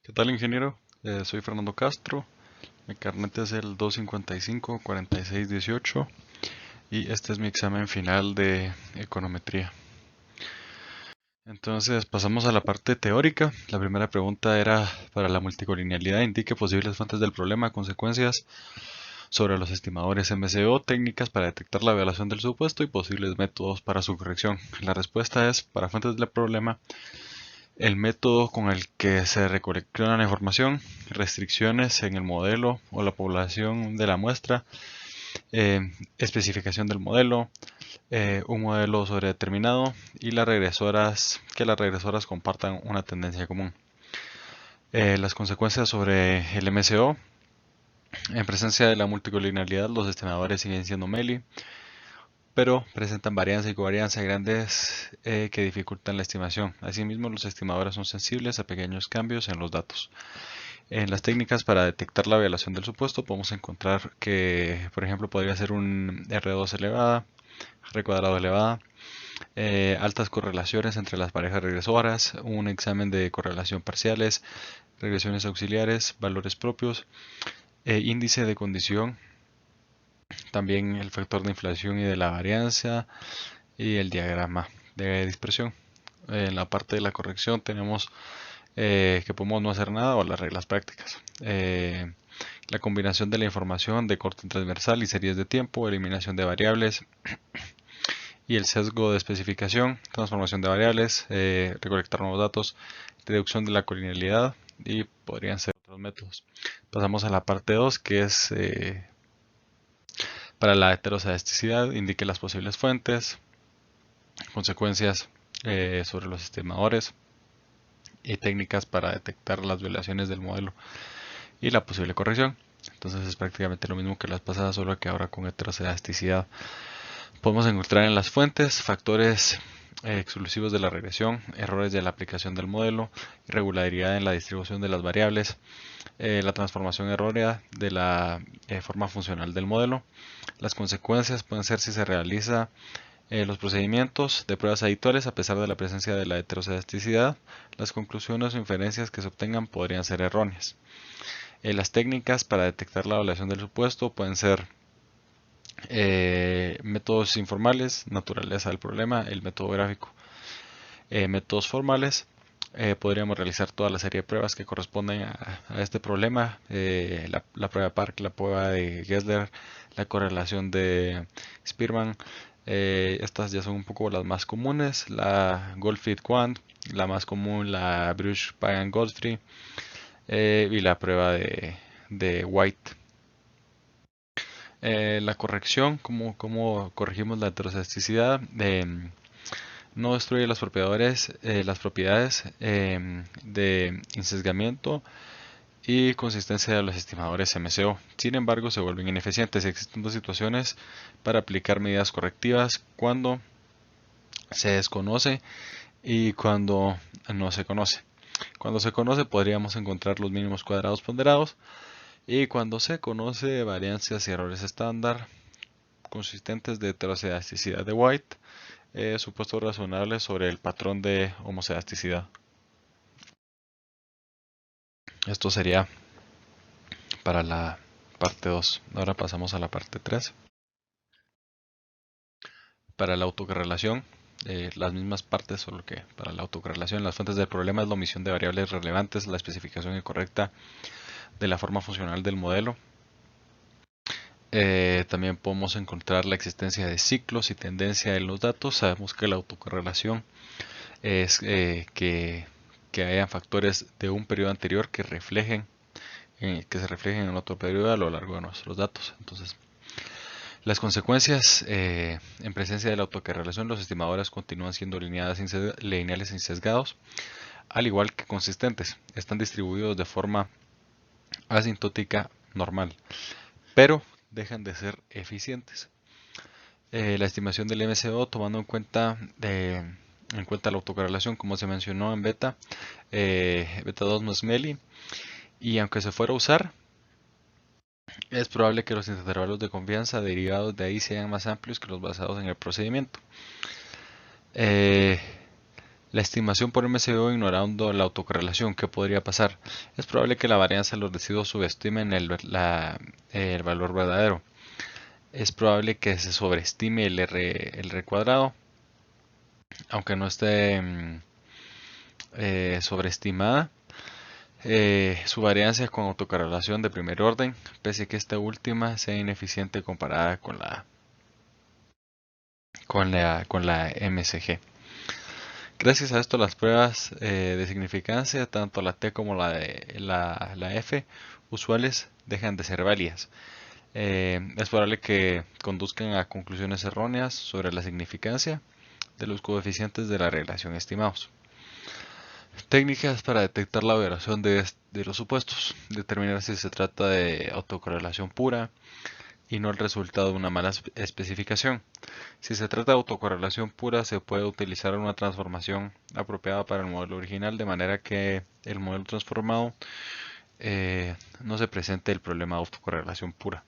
¿Qué tal, ingeniero? Soy Fernando Castro. Mi carnet es el 255-4618 y este es mi examen final de econometría. Entonces pasamos a la parte teórica. La primera pregunta era para la multicolinealidad. Indique posibles fuentes del problema, consecuencias sobre los estimadores MCO, técnicas para detectar la violación del supuesto y posibles métodos para su corrección. La respuesta es, para fuentes del problema, el método con el que se recolecciona la información, restricciones en el modelo o la población de la muestra, eh, especificación del modelo, un modelo sobredeterminado y que las regresoras compartan una tendencia común. Las consecuencias sobre el MCO. En presencia de la multicolinealidad, los estimadores siguen siendo MELI, pero presentan varianza y covarianza grandes que dificultan la estimación. Asimismo, los estimadores son sensibles a pequeños cambios en los datos. En las técnicas para detectar la violación del supuesto podemos encontrar que, por ejemplo, podría ser un R2 elevada, R cuadrado elevada, altas correlaciones entre las parejas regresoras, un examen de correlación parciales, regresiones auxiliares, valores propios, índice de condición, también el factor de inflación y de la varianza y el diagrama de dispersión. En la parte de la corrección tenemos que podemos no hacer nada o las reglas prácticas. La combinación de la información de corte transversal y series de tiempo, eliminación de variables y el sesgo de especificación, transformación de variables, recolectar nuevos datos, reducción de la colinealidad y podrían ser otros métodos. Pasamos a la parte 2, que es para la heteroscedesticidad. Indique las posibles fuentes, consecuencias sobre los estimadores y técnicas para detectar las violaciones del modelo y la posible corrección. Entonces es prácticamente lo mismo que las pasadas, solo que ahora con heteroscedesticidad. Podemos encontrar en las fuentes factores exclusivos de la regresión, errores de la aplicación del modelo, irregularidad en la distribución de las variables, la transformación errónea de la forma funcional del modelo. Las consecuencias pueden ser si se realiza los procedimientos de pruebas habituales a pesar de la presencia de la heteroscedesticidad. Las conclusiones o inferencias que se obtengan podrían ser erróneas. Las técnicas para detectar la violación del supuesto pueden ser métodos informales, naturaleza del problema, el método gráfico. Métodos formales, podríamos realizar toda la serie de pruebas que corresponden a este problema, la prueba Park, la prueba de Gessler, la correlación de Spearman. Estas ya son un poco las más comunes, la Goldfield-Quandt, la más común, la Bruch-Pagan-Godfrey, y la prueba de White. La corrección, cómo corregimos la heteroscedesticidad, no destruye las propiedades de insesgamiento y consistencia de los estimadores MCO. Sin embargo, se vuelven ineficientes. Existen dos situaciones para aplicar medidas correctivas: cuando se desconoce y cuando no se conoce. Cuando se conoce podríamos encontrar los mínimos cuadrados ponderados, y cuando se conoce, variancias y errores estándar consistentes de heteroscedasticidad de White, supuestos razonables sobre el patrón de homoscedasticidad. Esto sería para la parte 2. Ahora pasamos a la parte 3. Para la autocorrelación, las mismas partes, solo que para la autocorrelación las fuentes del problema es la omisión de variables relevantes, la especificación incorrecta de la forma funcional del modelo. También podemos encontrar la existencia de ciclos y tendencia en los datos. Sabemos que la autocorrelación es que hayan factores de un periodo anterior que se reflejen en otro periodo a lo largo de nuestros datos. Entonces, las consecuencias en presencia de la autocorrelación, los estimadores continúan siendo lineales e sesgados, al igual que consistentes. Están distribuidos de forma asintótica normal, pero dejan de ser eficientes. La estimación del MCO, tomando en cuenta la autocorrelación, como se mencionó en beta, beta 2 no es MELI, y aunque se fuera a usar, es probable que los intervalos de confianza derivados de ahí sean más amplios que los basados en el procedimiento. Eh, La estimación por MCO ignorando la autocorrelación, ¿qué podría pasar? Es probable que la varianza de los residuos subestimen el valor verdadero. Es probable que se sobreestime el R cuadrado, aunque no esté sobreestimada. Su varianza con autocorrelación de primer orden, pese a que esta última sea ineficiente comparada con la MCG. Gracias a esto, las pruebas de significancia, tanto la T como la F, usuales, dejan de ser válidas. Es probable que conduzcan a conclusiones erróneas sobre la significancia de los coeficientes de la relación estimados. Técnicas para detectar la violación de los supuestos. Determinar si se trata de autocorrelación pura y no el resultado de una mala especificación. Si se trata de autocorrelación pura, se puede utilizar una transformación apropiada para el modelo original, de manera que el modelo transformado no se presente el problema de autocorrelación pura.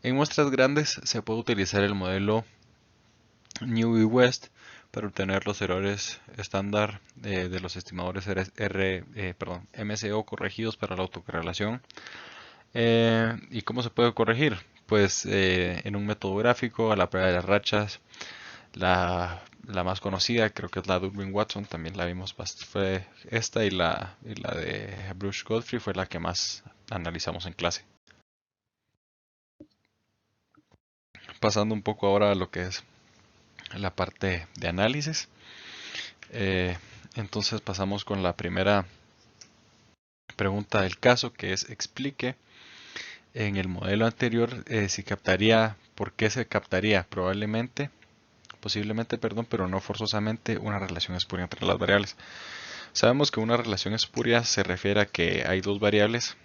En muestras grandes se puede utilizar el modelo New y West para obtener los errores estándar de los estimadores MCO corregidos para la autocorrelación. ¿Y cómo se puede corregir? Pues en un método gráfico, a la prueba de las rachas. La más conocida creo que es la Durbin-Watson, también la vimos, fue esta, y la de Bruce-Godfrey fue la que más analizamos en clase. Pasando un poco ahora a lo que es la parte de análisis. Eh, entonces pasamos con la primera pregunta del caso, que es: explique en el modelo anterior si captaría, por qué se captaría posiblemente, pero no forzosamente, una relación espuria entre las variables. Sabemos que una relación espuria se refiere a que hay dos variables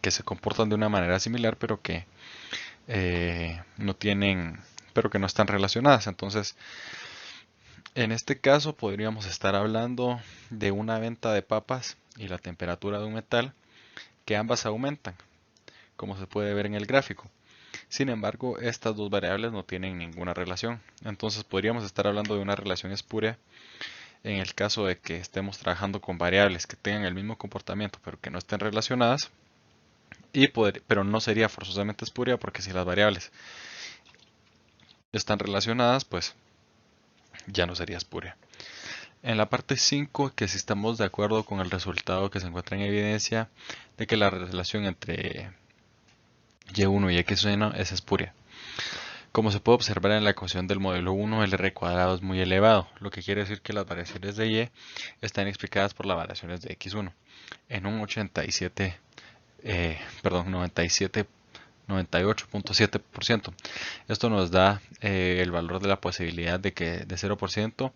que se comportan de una manera similar, pero que no están relacionadas. Entonces, en este caso podríamos estar hablando de una venta de papas y la temperatura de un metal, que ambas aumentan, como se puede ver en el gráfico. Sin embargo, estas dos variables no tienen ninguna relación. Entonces podríamos estar hablando de una relación espuria en el caso de que estemos trabajando con variables que tengan el mismo comportamiento pero que no estén relacionadas, pero no sería forzosamente espuria, porque si las variables están relacionadas, pues ya no sería espuria. En la parte 5, que si estamos de acuerdo con el resultado que se encuentra en evidencia de que la relación entre y1 y x1 es espuria. Como se puede observar en la ecuación del modelo 1, el R cuadrado es muy elevado, lo que quiere decir que las variaciones de Y están explicadas por las variaciones de X1 en un 98.7%. Esto nos da el valor de la posibilidad de 0%,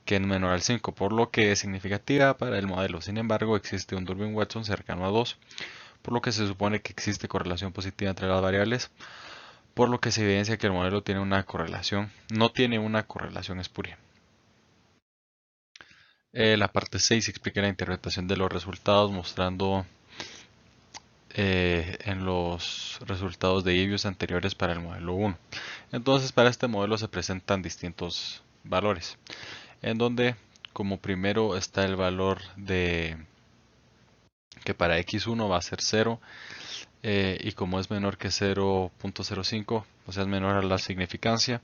que es menor al 5, por lo que es significativa para el modelo. Sin embargo, existe un Durbin-Watson cercano a 2, por lo que se supone que existe correlación positiva entre las variables, por lo que se evidencia que el modelo no tiene una correlación espuria. La parte 6 explica la interpretación de los resultados, mostrando en los resultados de IBIOS anteriores para el modelo 1. Entonces, para este modelo se presentan distintos valores, en donde como primero está el valor de que para x1 va a ser 0, y como es menor que 0.05, o sea es menor a la significancia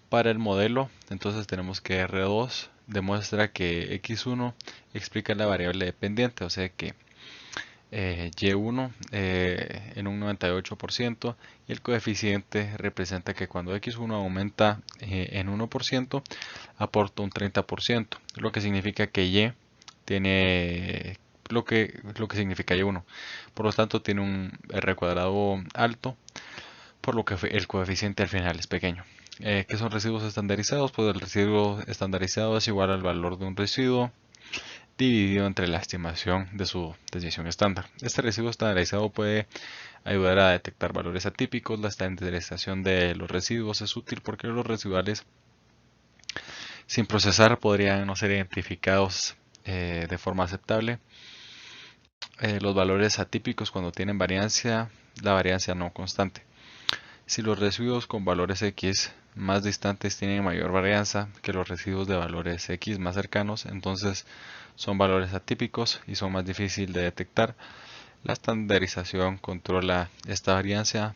para el modelo, entonces tenemos que R2 demuestra que x1 explica la variable dependiente, o sea que y1 en un 98%, y el coeficiente representa que cuando x1 aumenta en 1%, aporta un 30%, lo que significa que y tiene lo que significa y1. Por lo tanto, tiene un R cuadrado alto, por lo que el coeficiente al final es pequeño. ¿Qué son residuos estandarizados? Pues el residuo estandarizado es igual al valor de un residuo dividido entre la estimación de su desviación estándar. Este residuo estandarizado puede ayudar a detectar valores atípicos. La estandarización de los residuos es útil porque los residuales sin procesar podrían no ser identificados de forma aceptable. Los valores atípicos, cuando tienen variancia, la variancia no constante. Si los residuos con valores X más distantes tienen mayor varianza que los residuos de valores X más cercanos, entonces son valores atípicos y son más difíciles de detectar. La estandarización controla esta varianza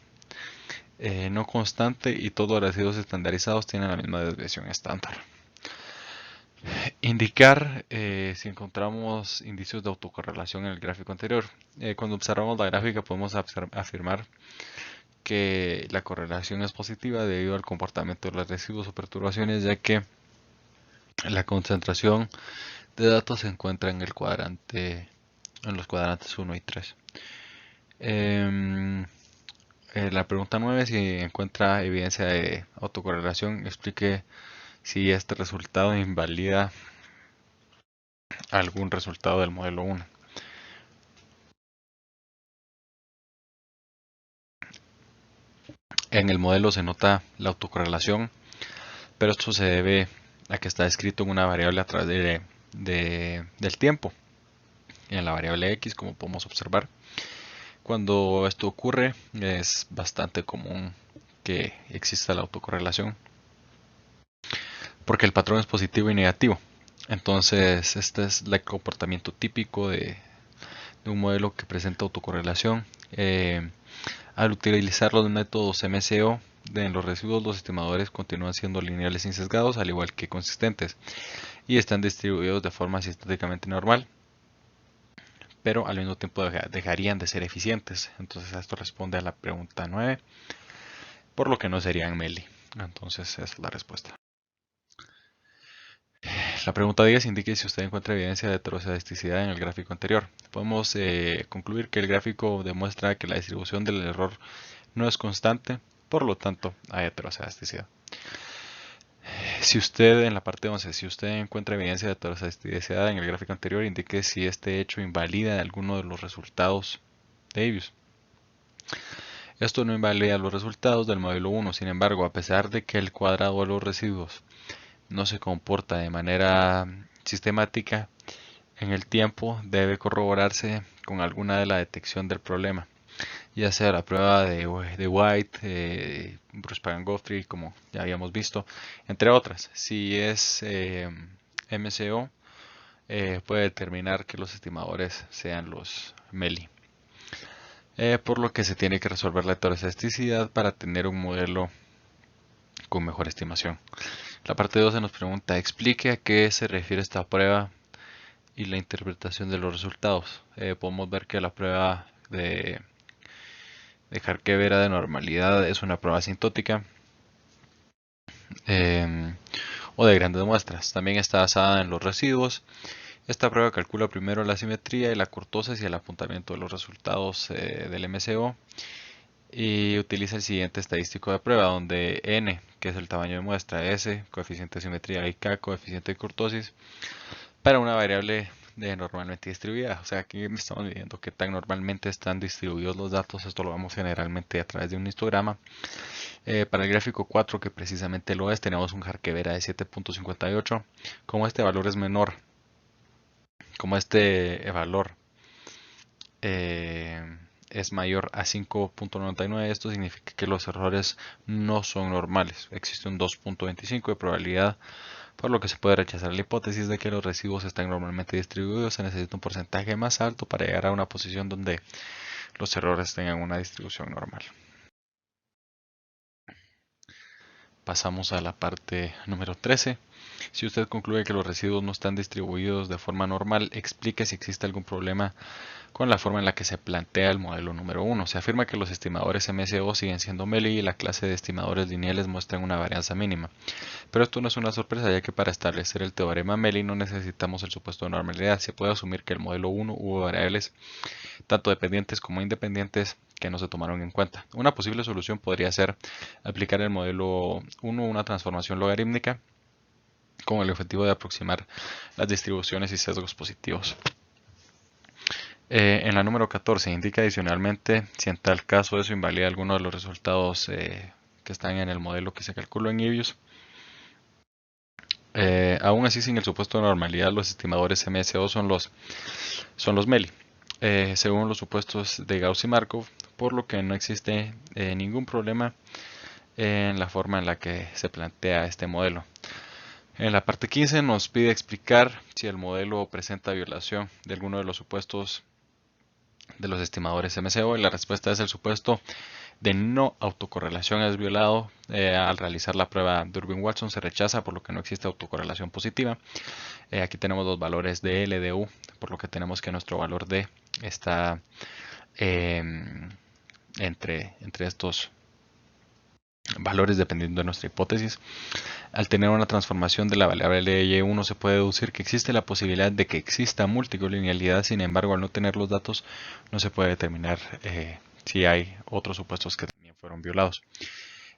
no constante y todos los residuos estandarizados tienen la misma desviación estándar. Indicar si encontramos indicios de autocorrelación en el gráfico anterior. Cuando observamos la gráfica podemos afirmar que la correlación es positiva debido al comportamiento de los residuos o perturbaciones, ya que la concentración de datos se encuentra en los cuadrantes 1 y 3. La pregunta 9, si encuentra evidencia de autocorrelación, explique si este resultado invalida algún resultado del modelo 1. En el modelo se nota la autocorrelación, pero esto se debe a que está escrito en una variable a través del tiempo. En la variable X, como podemos observar, cuando esto ocurre es bastante común que exista la autocorrelación, porque el patrón es positivo y negativo. Entonces este es el comportamiento típico de un modelo que presenta autocorrelación. Al utilizar los métodos MCO en los residuos, los estimadores continúan siendo lineales sin sesgados, al igual que consistentes, y están distribuidos de forma sintácticamente normal, pero al mismo tiempo dejarían de ser eficientes. Entonces esto responde a la pregunta 9, por lo que no serían MELI. Entonces esa es la respuesta. La pregunta 10 indique si usted encuentra evidencia de heterozadisticidad en el gráfico anterior. Podemos concluir que el gráfico demuestra que la distribución del error no es constante, por lo tanto hay heterozadisticidad. Si usted, en la parte 11, si usted encuentra evidencia de heterozadisticidad en el gráfico anterior, indique si este hecho invalida alguno de los resultados de Abius. Esto no invalida los resultados del modelo 1, sin embargo, a pesar de que el cuadrado de los residuos no se comporta de manera sistemática en el tiempo, debe corroborarse con alguna de la detección del problema, ya sea la prueba de White, Bruce Pagan-Gottfried, como ya habíamos visto, entre otras. Si es MCO, puede determinar que los estimadores sean los MELI. Por lo que se tiene que resolver la heterozadisticidad para tener un modelo con mejor estimación. La parte 12 nos pregunta, explique a qué se refiere esta prueba y la interpretación de los resultados. Podemos ver que la prueba de Kharkevera de normalidad es una prueba asintótica o de grandes muestras. También está basada en los residuos. Esta prueba calcula primero la simetría y la kurtosis y el apuntamiento de los resultados del MCO y utiliza el siguiente estadístico de prueba, donde n, que es el tamaño de muestra, s, coeficiente de simetría, y k, coeficiente de kurtosis, para una variable de normalmente distribuida. O sea, aquí estamos midiendo qué tan normalmente están distribuidos los datos. Esto lo vemos generalmente a través de un histograma. Para el gráfico 4, que precisamente lo es, tenemos un Kharkevera de 7.58. Como este valor es menor, como este valor es mayor a 5.99, esto significa que los errores no son normales. Existe un 2.25 de probabilidad, por lo que se puede rechazar la hipótesis de que los residuos están normalmente distribuidos. Se necesita un porcentaje más alto para llegar a una posición donde los errores tengan una distribución normal. Pasamos a la parte número 13. Si usted concluye que los residuos no están distribuidos de forma normal, explique si existe algún problema con la forma en la que se plantea el modelo número 1. Se afirma que los estimadores MCO siguen siendo MELI y la clase de estimadores lineales muestran una varianza mínima. Pero esto no es una sorpresa, ya que para establecer el teorema MELI no necesitamos el supuesto de normalidad. Se puede asumir que el modelo 1 hubo variables tanto dependientes como independientes que no se tomaron en cuenta. Una posible solución podría ser aplicar el modelo 1 una transformación logarítmica con el objetivo de aproximar las distribuciones y sesgos positivos. En la número 14 indica adicionalmente si en tal caso eso invalida alguno de los resultados que están en el modelo que se calculó en Abius. Aún así, sin el supuesto de normalidad, los estimadores MSO son los MELI. Según los supuestos de Gauss y Markov, por lo que no existe ningún problema en la forma en la que se plantea este modelo. En la parte 15 nos pide explicar si el modelo presenta violación de alguno de los supuestos de los estimadores MCO, y la respuesta es: el supuesto de no autocorrelación es violado al realizar la prueba Durbin-Watson, se rechaza, por lo que no existe autocorrelación positiva. Aquí tenemos los valores de L, de U, por lo que tenemos que nuestro valor D está entre estos valores dependiendo de nuestra hipótesis. Al tener una transformación de la variable Y1 se puede deducir que existe la posibilidad de que exista multicolinealidad. Sin embargo, al no tener los datos no se puede determinar si hay otros supuestos que también fueron violados.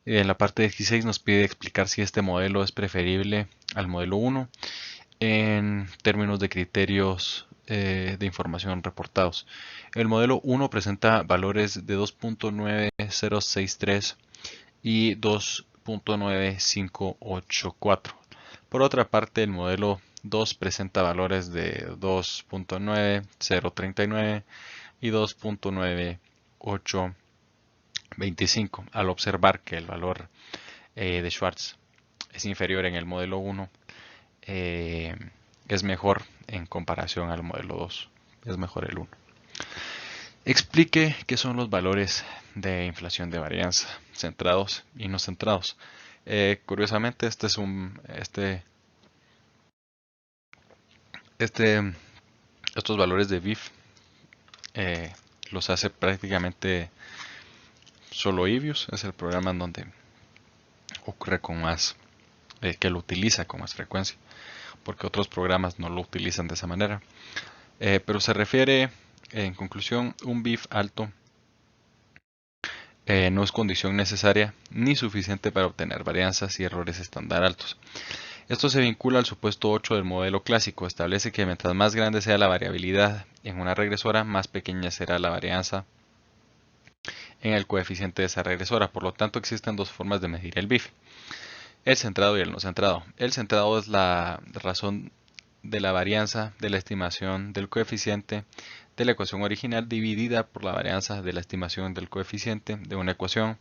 En la parte 16 nos pide explicar si este modelo es preferible al modelo 1 en términos de criterios de información reportados. El modelo 1 presenta valores de 2.9063 y 2.9584. Por otra parte, el modelo 2 presenta valores de 2.9039 y 2.9825. Al observar que el valor de Schwartz es inferior en el modelo 1, es mejor en comparación al modelo 2. Es mejor el 1. Explique qué son los valores de inflación de varianza, centrados y no centrados. Curiosamente, estos valores de BIF los hace prácticamente solo Ibius. Es el programa en donde ocurre con más, que lo utiliza con más frecuencia, porque otros programas no lo utilizan de esa manera. Pero se refiere, en conclusión, un BIF alto no es condición necesaria ni suficiente para obtener varianzas y errores estándar altos. Esto se vincula al supuesto 8 del modelo clásico. Establece que mientras más grande sea la variabilidad en una regresora, más pequeña será la varianza en el coeficiente de esa regresora. Por lo tanto, existen dos formas de medir el BIF: el centrado y el no centrado. El centrado es la razón de la varianza de la estimación del coeficiente de la ecuación original dividida por la varianza de la estimación del coeficiente de una ecuación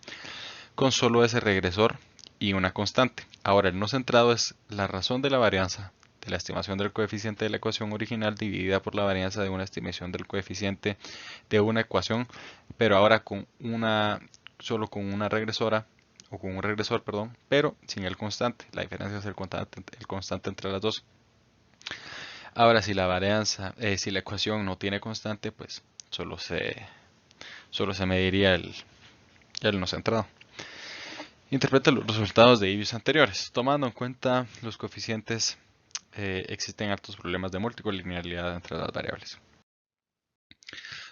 con solo ese regresor y una constante. Ahora, el no centrado es la razón de la varianza de la estimación del coeficiente de la ecuación original dividida por la varianza de una estimación del coeficiente de una ecuación, pero ahora solo con una regresora, o con un regresor, perdón, pero sin el constante. La diferencia es el constante entre las dos. Ahora, si la ecuación no tiene constante, pues solo se mediría el no centrado. Interpreta los resultados de Ibius anteriores. Tomando en cuenta los coeficientes, existen altos problemas de multicolinealidad entre las variables.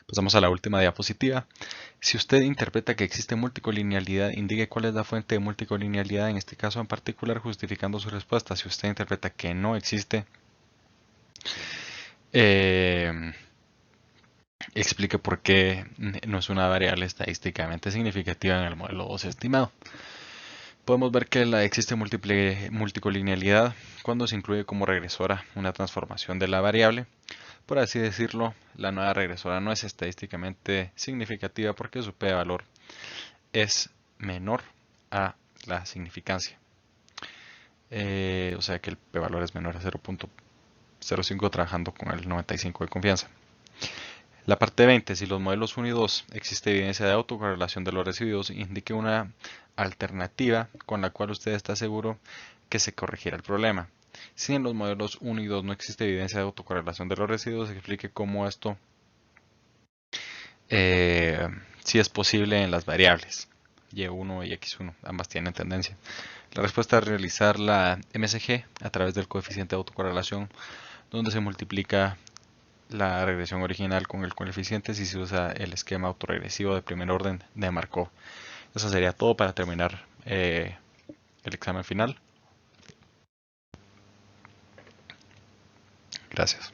Pasamos a la última diapositiva. Si usted interpreta que existe multicolinealidad, indique cuál es la fuente de multicolinealidad, en este caso en particular, justificando su respuesta. Si usted interpreta que no existe, explique por qué no es una variable estadísticamente significativa en el modelo 2 estimado. Podemos ver que existe multicolinealidad cuando se incluye como regresora una transformación de la variable. Por así decirlo, la nueva regresora no es estadísticamente significativa porque su p de valor es menor a la significancia. O sea que el p valor es menor a 0.05, trabajando con el 95 de confianza. La parte 20, si los modelos 1 y 2 existe evidencia de autocorrelación de los residuos, indique una alternativa con la cual usted está seguro que se corregirá el problema. Si en los modelos 1 y 2 no existe evidencia de autocorrelación de los residuos, explique cómo esto sí es posible en las variables Y1 y X1, ambas tienen tendencia. La respuesta es realizar la MSG a través del coeficiente de autocorrelación, donde se multiplica la regresión original con el coeficiente si se usa el esquema autoregresivo de primer orden de Markov. Eso sería todo para terminar el examen final. Gracias.